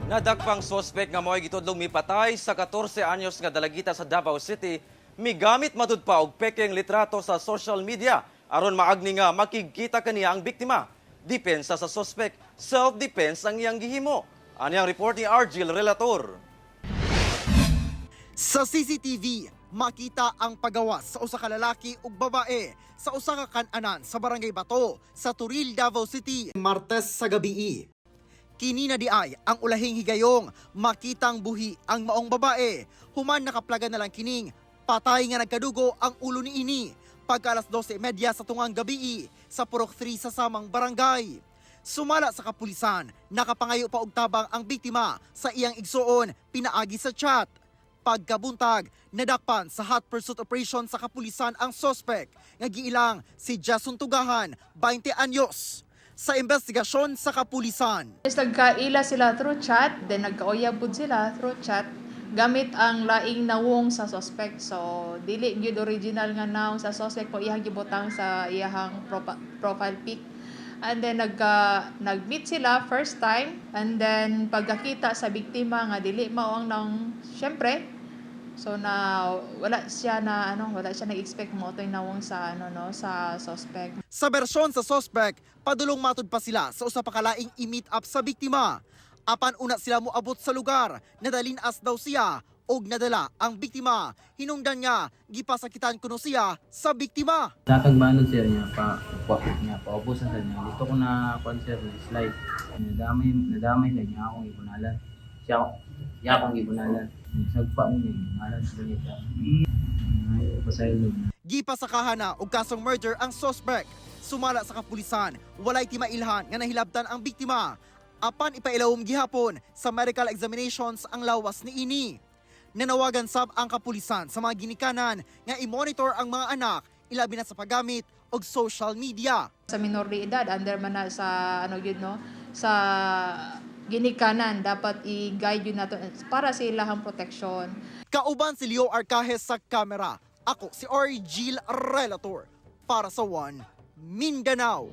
Nadakpang sospek nga mo'y gitudlong mipatay sa 14 anyos nga dalagita sa Davao City, migamit matud pa og pekeng litrato sa social media aron maagni nga makikita kaniya ang biktima. Depensa sa sospek, self-defense ang iyang gihimo. Ani ang report ni Argil Relator. Sa CCTV, makita ang pagawas sa usa ka lalaki ug babae sa usa ka kan-anan sa Barangay Bato sa Turil, Davao City, Martes sa gabii. Kini na di ay ang ulahing higayong makitang buhi ang maong babae. Human nakaplaga na lang kining patay nga nagkadugo ang ulo ni ini pagka alas 12:30 sa tungang gabii sa Purok 3 sa samang barangay. Sumala sa kapulisan, nakapangayo pa og tabang ang biktima sa iyang igsuon pinaagi sa chat. Pagkabuntag, nadakpan sa hot pursuit operation sa kapulisan ang sospek nga giilang si Jason Tugahan, 20 anyos. Sa investigasyon sa kapulisan, Nagkaila sila through chat, then nagkauyab pud sila through chat gamit ang laing nawong sa suspect. So dili gyud original nga nawong sa suspect po iyang gibutang sa iyang profile pic. And then nag-meet sila first time, and then pagkakita sa biktima nga dili mao ang nawong, syempre. So wala siya nag-expect mo ito yung nawong sa sa suspect. sa bersyon sa sospek, padulong matud pa sila sa usa pa ka laing i-meet up sa biktima. Apan una sila moabot sa lugar, nadalinas daw siya og nadala ang biktima. Hinungdan niya, gipasakitan kuno siya sa biktima. Nakagbanod sir niya paubusan sa niya. Gusto ko na concert na slide. Nadamay na niya akong ibunalan. Siya akong ibunalan. Sagpa mo niya, ibunalan sa niya. Pasaylo. Gipasakahan na og kasong murder ang suspect. Sumala sa kapulisan, walay timailhan nga nahilabtan ang biktima. Apan ipailawom gihapon sa medical examinations ang lawas ni ini. Nanawagan sab ang kapulisan sa mga ginikanan nga i-monitor ang mga anak, ilabi na sa paggamit og social media. Sa minor de edad, under man na sa sa ginikanan, dapat i-guide yun nato para sa ilahang protection. Kauban si Leo Arcajes sa kamera. Ako si Argil Relator para sa One Mindanao.